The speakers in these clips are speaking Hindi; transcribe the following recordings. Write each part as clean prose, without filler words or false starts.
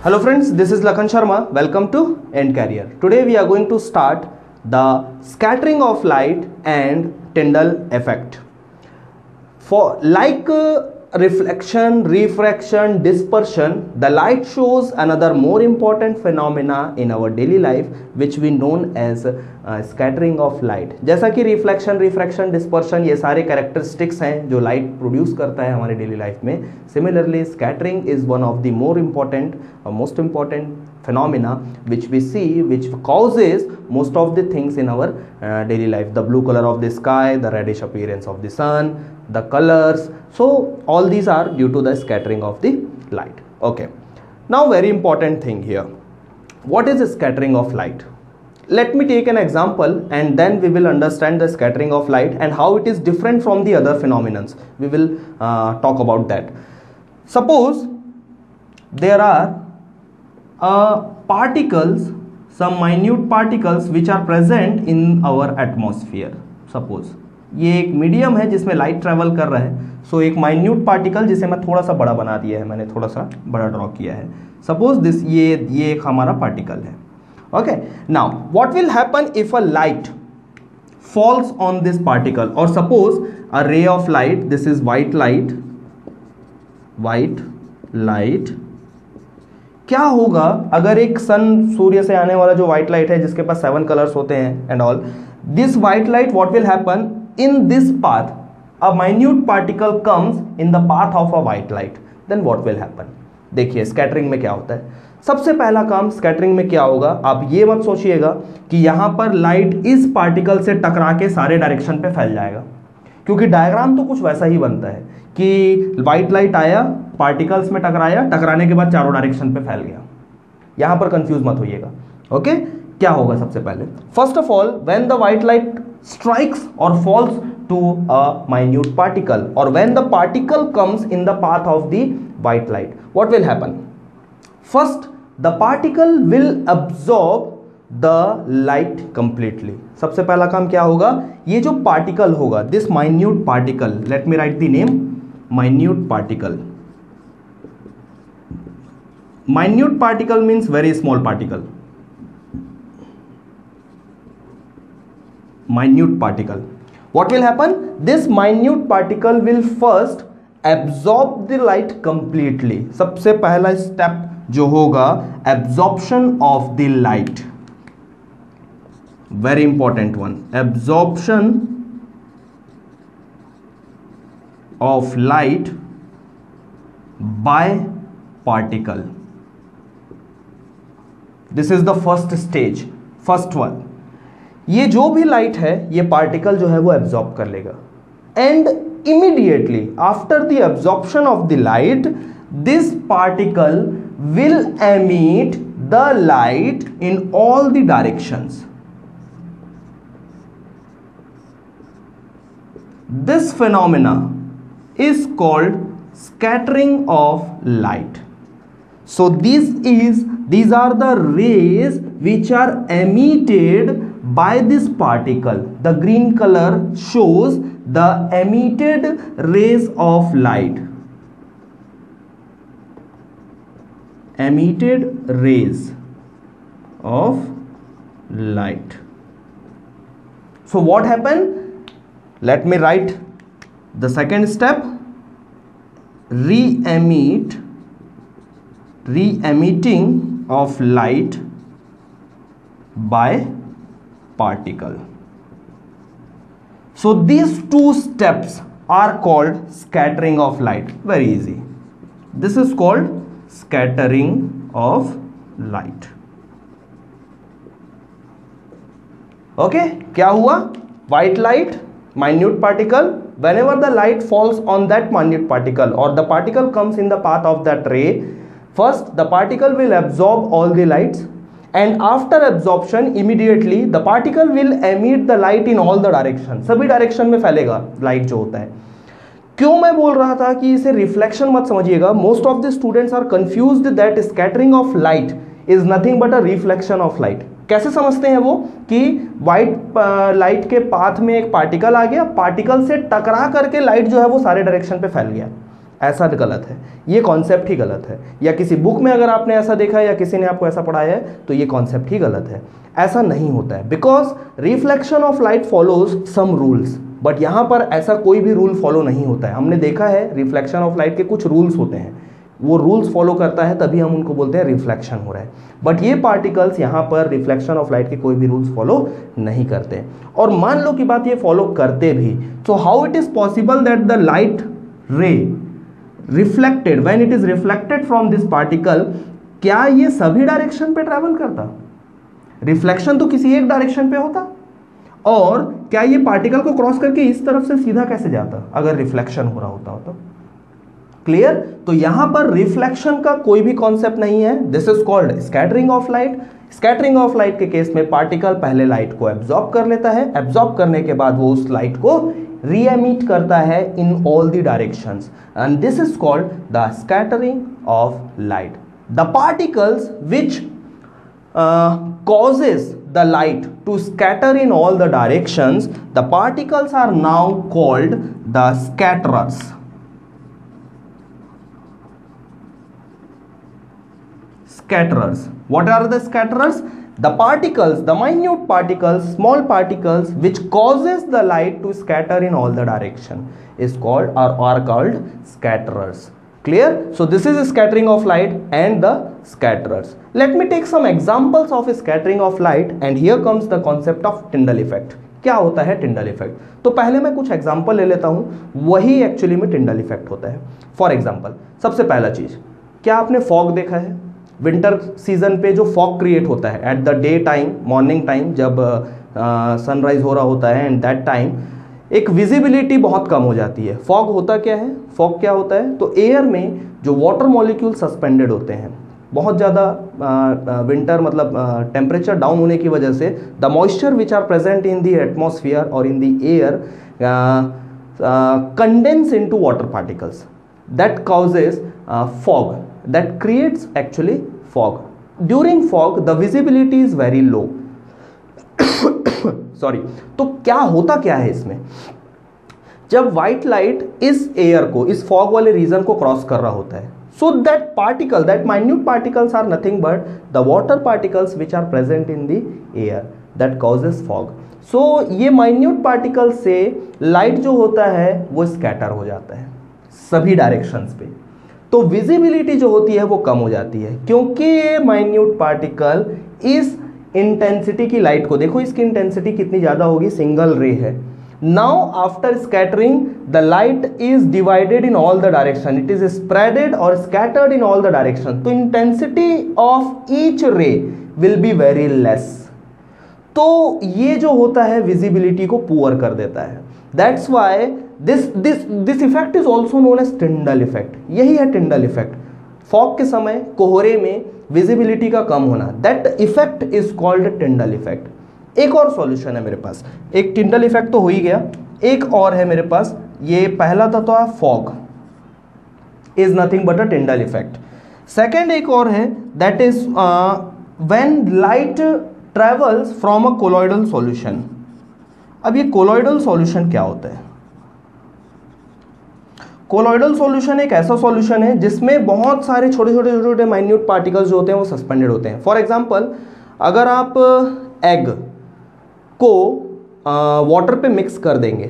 Hello friends, this is Lakhan Sharma. Welcome to End Career. Today we are going to start the scattering of light and Tyndall effect. For reflection, refraction, dispersion, the light shows another more important phenomena in our daily life which we known as scattering of light. जैसा कि रिफ्लेक्शन, रिफ्रैक्शन, डिस्पर्शन ये सारे कैरेक्टरिस्टिक्स हैं जो लाइट प्रोड्यूस करता है हमारे डेली लाइफ में. Similarly scattering is one of the more important most important phenomena which we see, which causes most of the things in our daily life. The blue color of the sky, the reddish appearance of the sun, the colors, so all these are due to the scattering of the light. Okay, now very important thing here, what is the scattering of light? Let me take an example and then we will understand the scattering of light and how it is different from the other phenomena. We will talk about that. Suppose there are particles, some minute particles which are present in our atmosphere. Suppose ये एक मीडियम है जिसमें लाइट ट्रेवल कर रहा है. सो एक माइन्यूट पार्टिकल जिसे मैं थोड़ा सा बड़ा बना दिया है, मैंने थोड़ा सा बड़ा ड्रॉ किया है. सपोज दिस ये एक हमारा पार्टिकल है. Okay, now what will happen if a light falls on this particle और suppose a ray of light, this is white light. क्या होगा अगर एक सूर्य से आने वाला जो व्हाइट लाइट है जिसके पास 7 कलर्स होते हैं and all, this white light what will happen in this path, a minute particle comes in the path of a white light, then what will happen. देखिए स्कैटरिंग में क्या होता है. सबसे पहला काम स्कैटरिंग में क्या होगा, आप ये मत सोचिएगा कि यहां पर लाइट इस पार्टिकल से टकरा के सारे डायरेक्शन पे फैल जाएगा, क्योंकि डायग्राम तो कुछ वैसा ही बनता है कि व्हाइट लाइट आया, पार्टिकल्स में टकराया, टकराने के बाद चारों डायरेक्शन पे फैल गया. यहां पर कंफ्यूज मत होइएगा. ओके, क्या होगा सबसे पहले, first of all when the white light strikes और falls to a minute particle और when the particle comes in the path of the white light, what will happen. First the particle will absorb the light completely. सबसे पहला काम क्या होगा, ये जो पार्टिकल होगा, this minute particle, let me write the name minute particle. Minute particle means very small particle. Minute particle. What will happen? This minute particle will first absorb the light completely. सबसे पहला स्टेप जो होगा absorption of the light. Very important one. Absorption of light by particle. This is the first stage, first one. ये जो भी लाइट है ये पार्टिकल जो है वो एब्जॉर्ब कर लेगा and immediately after the absorption of the light this particle will emit the light in all the directions. This phenomena is called scattering of light. So these are the rays which are emitted by this particle. The green color shows the emitted rays of light. Emitted rays of light. So what happened? Let me write the second step. Re-emitting of light by particle. So these two steps are called scattering of light. Very easy. This is called scattering of light. Okay, क्या हुआ, white light, minute particle, whenever the light falls on that minute particle or the particle comes in the path of that ray, first the particle will absorb all the lights and after absorption immediately the particle will emit the light in all the direction. सभी डायरेक्शन में फैलेगा लाइट जो होता है. क्यों मैं बोल रहा था कि इसे रिफ्लेक्शन मत समझिएगा. Most of the students are confused that scattering of light is nothing but a reflection of light. कैसे समझते हैं वो कि व्हाइट लाइट के पाथ में एक पार्टिकल आ गया, पार्टिकल से टकरा करके लाइट जो है वो सारे डायरेक्शन पे फैल गया. ऐसा गलत है, ये कॉन्सेप्ट ही गलत है, या किसी बुक में अगर आपने ऐसा देखा है या किसी ने आपको ऐसा पढ़ाया है तो ये कॉन्सेप्ट ही गलत है। ऐसा नहीं होता है, because reflection of light follows some rules, but यहां पर ऐसा कोई भी रूल फॉलो नहीं होता है। हमने देखा है रिफ्लेक्शन ऑफ लाइट के कुछ रूल्स होते हैं, वो रूल्स फॉलो करता है तभी हम उनको बोलते हैं रिफ्लेक्शन हो रहा है, बट ये पार्टिकल्स यहाँ पर रिफ्लेक्शन ऑफ लाइट के कोई भी रूल्स फॉलो नहीं करते। और मान लो कि बात ये फॉलो करते भी, तो how it is possible that the light रे reflected when it is reflected from this particle, क्या ये सभी डायरेक्शन पे ट्रेवल करता? रिफ्लेक्शन तो किसी एक डायरेक्शन पे होता, और क्या ये पार्टिकल को क्रॉस करके इस तरफ से सीधा कैसे जाता अगर रिफ्लेक्शन हो रहा होता तो? क्लियर? तो यहां पर रिफ्लेक्शन का कोई भी कॉन्सेप्ट नहीं है। This is called scattering of light. Scattering of light के केस में पार्टिकल पहले लाइट को एब्जॉर्ब कर लेता है, एब्जॉर्ब करने के बाद वो उस लाइट को री-एमिट करता है इन all the directions, and this is called the scattering of light. The particles which causes the light to scatter in all the directions, the particles are now called the scatterers. Scatterers. What are the scatterers? The particles, the minute particles, small particles which causes the light to scatter in all the direction is called or are called scatterers. Clear? So this is scattering of light and the scatterers. Let me take some examples of scattering of light, and here comes the concept of Tyndall effect. क्या होता है Tyndall effect? तो पहले मैं कुछ एग्जांपल ले लेता हूं, वही एक्चुअली में Tyndall effect होता है। फॉर एग्जांपल, सबसे पहला चीज, क्या आपने फॉग देखा है? विंटर सीजन पे जो फॉग क्रिएट होता है at the day time, morning time, जब सनराइज हो रहा होता है, एंड दैट टाइम एक विजिबिलिटी बहुत कम हो जाती है। फॉग होता क्या है? फॉग क्या होता है? तो एयर में जो वाटर मॉलिक्यूल सस्पेंडेड होते हैं, बहुत ज़्यादा विंटर मतलब टेम्परेचर डाउन होने की वजह से the moisture which are present in the atmosphere और in the air condense into water particles, that causes fog, that creates actually fog. During fog the visibility is very low. Sorry. तो क्या होता क्या है इसमें? जब व्हाइट लाइट इस एयर को, इस फॉग वाले रीजन को क्रॉस कर रहा होता है, so that particle, that minute particles are nothing but the water particles which are present in the air that causes fog. so ये minute particles से light जो होता है वो scatter हो जाता है सभी directions पे, तो visibility जो होती है वो कम हो जाती है, क्योंकि ये minute particle इस intensity की light को, देखो इसकी intensity कितनी ज़्यादा होगी, single ray है। Now after scattering the light is divided in all the direction, it is spreaded or scattered in all the direction, तो intensity of each ray will be very less, तो ये जो होता है visibility को poor कर देता है। That's why this effect is also known as Tyndall effect। यही है Tyndall effect। फॉग के समय कोहरे में visibility का कम होना, that effect is called Tyndall effect। एक और सॉल्यूशन है मेरे पास, एक टिंडल इफेक्ट तो हो ही गया, एक और है मेरे पास, ये पहला था तो fog is nothing but a Tyndall effect. Second एक और है, that is when light travels from a colloidal solution. अब ये कोलॉइडल सॉल्यूशन क्या होता है? कोलॉइडल सॉल्यूशन एक ऐसा सॉल्यूशन है जिसमें बहुत सारे छोटे छोटे छोटे माइन्यूट पार्टिकल्स जो होते हैं वो सस्पेंडेड होते हैं। फॉर एग्जाम्पल, अगर आप एग को वाटर पे मिक्स कर देंगे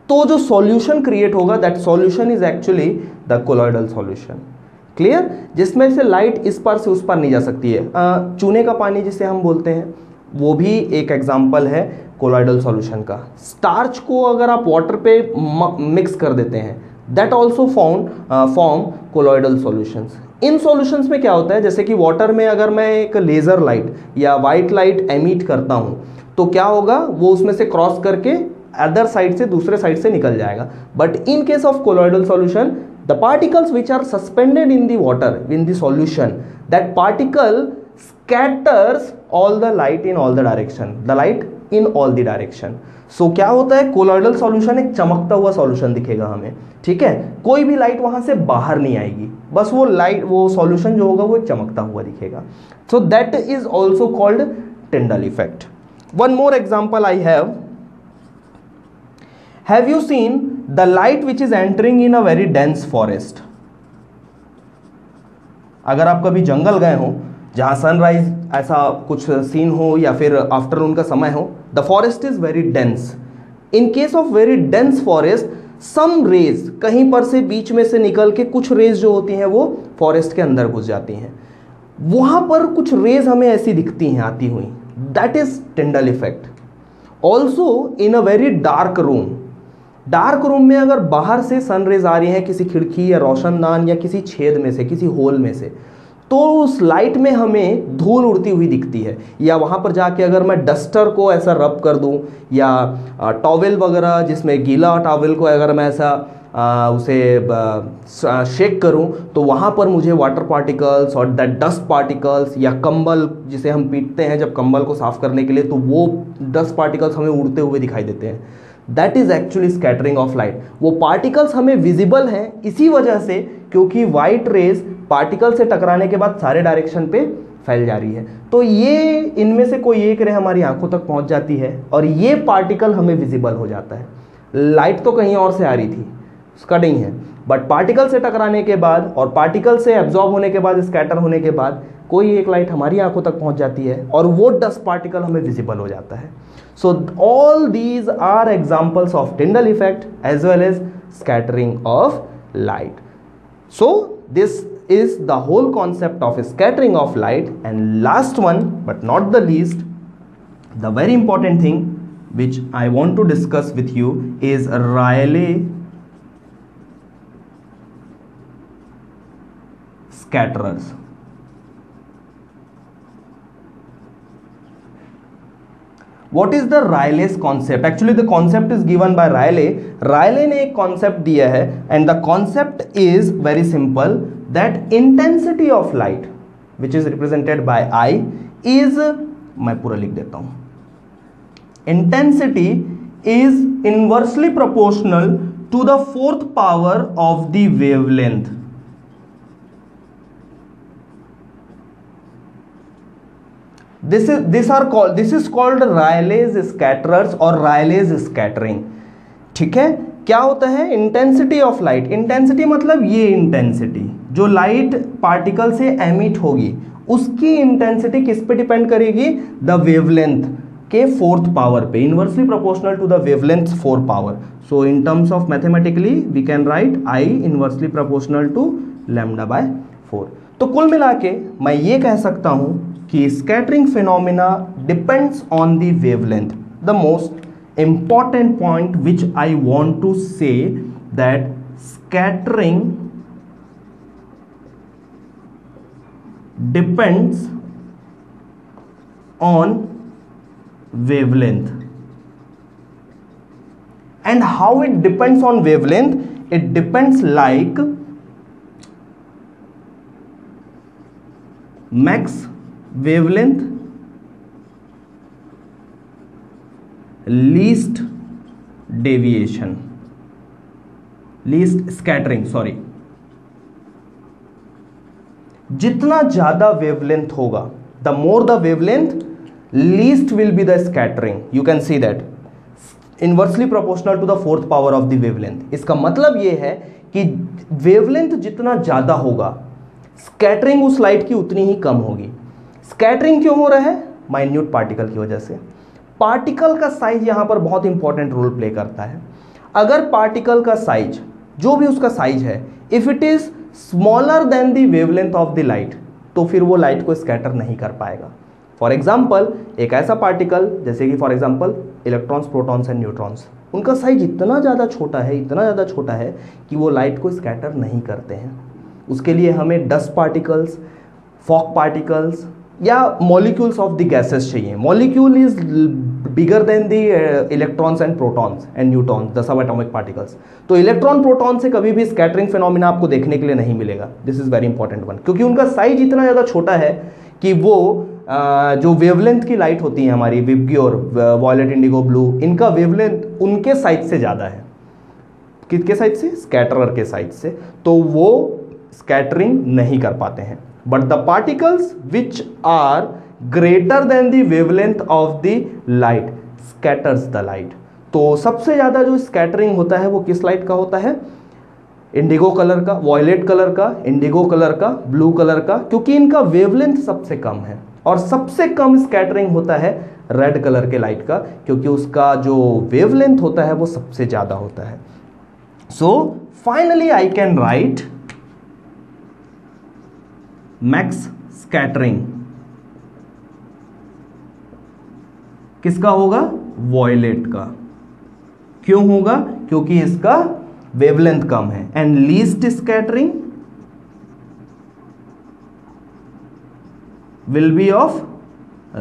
तो जो सॉल्यूशन क्रिएट होगा, that solution is actually the colloidal solution. Clear? जिसमें से लाइट इस पार से उस पार नहीं जा सकती है। चूने का पानी जिसे हम बोलते हैं वो भी एक एग्जांपल है कोलॉइडल सॉल्यूशन का। स्टार्च को अगर आप वाटर पे मिक्स कर देते हैं, that also form colloidal solutions. In solutions में क्या होता है, जैसे कि वाटर में अगर मैं एक लेजर लाइट या वाइट लाइट एमिट करता हूं तो क्या होगा, वो उसमें से क्रॉस करके अदर साइड से, दूसरे साइड से निकल जाएगा। But in case of colloidal solution, the particles which are suspended in the water in the solution, that particle scatters all the light in all the direction, the light in all the direction. So क्या होता है, कोलॉइडल सॉल्यूशन एक चमकता हुआ सॉल्यूशन दिखेगा हमें, ठीक है, कोई भी लाइट वहां से बाहर नहीं आएगी, बस वो लाइट, वो सॉल्यूशन जो होगा वो चमकता हुआ दिखेगा। So that is also called Tyndall effect. One more example I have you seen the light which is entering in a very dense forest. अगर आप कभी जंगल गए हो जहां सनराइज ऐसा कुछ सीन हो या फिर आफ्टरनून का समय हो, the forest is very dense. In case of very dense forest, some rays कहीं पर से बीच में से निकल के कुछ रेज जो होती हैं वो फॉरेस्ट के अंदर घुस जाती हैं। वहां पर कुछ रेज हमें ऐसी दिखती हैं आती हुई, that is Tyndall effect. Also in a very dark room, dark room में अगर बाहर से सन रेज आ रही हैं किसी खिड़की या रोशनदान या किसी छेद में से, किसी होल में से, तो उस लाइट में हमें धूल उड़ती हुई दिखती है। या वहाँ पर जाके अगर मैं डस्टर को ऐसा रब कर दूँ या टॉवेल वगैरह, जिसमें गीला टॉवेल को अगर मैं ऐसा उसे शेक करूं, तो वहाँ पर मुझे वाटर पार्टिकल्स और दैट डस्ट पार्टिकल्स या कंबल जिसे हम पीटते हैं जब कंबल को साफ करने के लिए, तो वो डस्ट पार्टिकल्स हमें उड़ते हुए दिखाई देते हैं। That is actually scattering of light. वो पार्टिकल्स हमें विजिबल हैं इसी वजह से क्योंकि वाइट रेज पार्टिकल से टकराने के बाद सारे डायरेक्शन पे फैल जा रही है। तो ये इनमें से कोई एक रे हमारी आंखों तक पहुंच जाती है और ये पार्टिकल हमें विजिबल हो जाता है। लाइट तो कहीं और से आ रही थी, उसका नहीं है, बट पार्टिकल से टकराने के बाद और पार्टिकल से एब्जॉर्ब होने के बाद, स्कैटर होने के बाद कोई एक लाइट हमारी आंखों तक पहुंच जाती है और वो डस्ट पार्टिकल हमें विजिबल हो जाता है। So all these are examples of Tyndall effect as well as scattering of light. So this is the whole concept of scattering of light. And last one but not the least, the very important thing which I want to discuss with you is Rayleigh scatterers. What is the Rayleigh's concept? Actually the concept is given by Rayleigh. Rayleigh ने एक concept दिया है and the concept is very simple, that intensity of light which is represented by I is, मैं पूरा लिख देता हूं, intensity is inversely proportional to the fourth power of the wavelength. This is called Rayleigh's scatterers or Rayleigh's scattering. ठीक है, क्या होता है इंटेंसिटी ऑफ लाइट? इंटेंसिटी मतलब ये इंटेंसिटी जो लाइट पार्टिकल से एमिट होगी उसकी इंटेंसिटी किस पे डिपेंड करेगी? द वेवलेंथ के फोर्थ पावर पे, inversely proportional to the wavelength fourth power. So in terms of mathematically we can write I inversely proportional to λ/4। तो कुल मिला के मैं ये कह सकता हूं कि scattering phenomena depends on the wavelength. The most important point which I want to say that scattering depends on wavelength. And how it depends on wavelength? It depends like max wavelength, least deviation, least scattering, sorry। जितना ज्यादा वेवलेंथ होगा, the more the wavelength, least will be the scattering. You can see that inversely proportional to the fourth power of the wavelength। इसका मतलब ये है कि वेवलेंथ जितना ज्यादा होगा स्कैटरिंग उस लाइट की उतनी ही कम होगी। स्कैटरिंग क्यों हो रहा है? माइन्यूट पार्टिकल की वजह से। पार्टिकल का साइज यहां पर बहुत इंपॉर्टेंट रोल प्ले करता है। अगर पार्टिकल का साइज, जो भी उसका साइज है, if it is smaller than the wavelength of the light, तो फिर वो लाइट को स्कैटर नहीं कर पाएगा। फॉर एग्जाम्पल एक ऐसा पार्टिकल जैसे कि for example electrons, protons and neutrons, उनका साइज इतना ज़्यादा छोटा है, इतना ज़्यादा छोटा है कि वो लाइट को स्कैटर नहीं करते हैं। उसके लिए हमें डस्ट पार्टिकल्स, फॉग पार्टिकल्स या मॉलिक्यूल्स ऑफ द गैसेस चाहिए। Molecule is bigger than the electrons and protons and neutrons, the sub atomic particles. तो इलेक्ट्रॉन प्रोटॉन से कभी भी स्कैटरिंग फिनोमिना आपको देखने के लिए नहीं मिलेगा। This is very important one, क्योंकि उनका साइज इतना ज़्यादा छोटा है कि वो जो वेवलेंथ की लाइट होती है हमारी, विबग्योर, वॉयलेट, इंडिगो, ब्लू, इनका वेवलेंथ उनके साइज से ज़्यादा है। किसके साइज से? स्कैटरर के साइज से। तो वो स्कैटरिंग नहीं कर पाते हैं। But the particles which are greater than the wavelength of the light scatters the light. तो सबसे ज़्यादा जो स्कैटरिंग होता है वो किस लाइट का होता है? इंडिगो कलर का, वॉयलेट कलर का, इंडिगो कलर का, ब्लू कलर का, क्योंकि इनका वेवलेंथ सबसे कम है। और सबसे कम स्कैटरिंग होता है रेड कलर के लाइट का, क्योंकि उसका जो वेवलेंथ होता है वो सबसे ज़्यादा होता है। So finally I can write max scattering किसका होगा? वॉयलेट का। क्यों होगा? क्योंकि इसका वेवलेंथ कम है। And least scattering will be of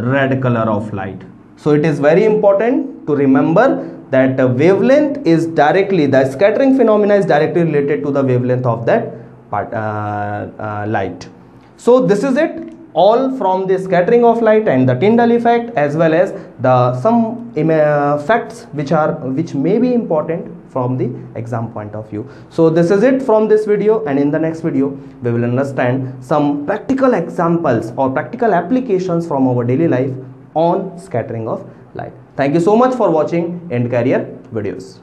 red color of light. So it is very important to remember that wavelength is directly, the scattering phenomena is directly related to the wavelength of that light. So this is it all from the scattering of light and the Tyndall effect, as well as the some facts which may be important from the exam point of view. So this is it from this video, and in the next video we will understand some practical examples or practical applications from our daily life on scattering of light. Thank you so much for watching End Career videos.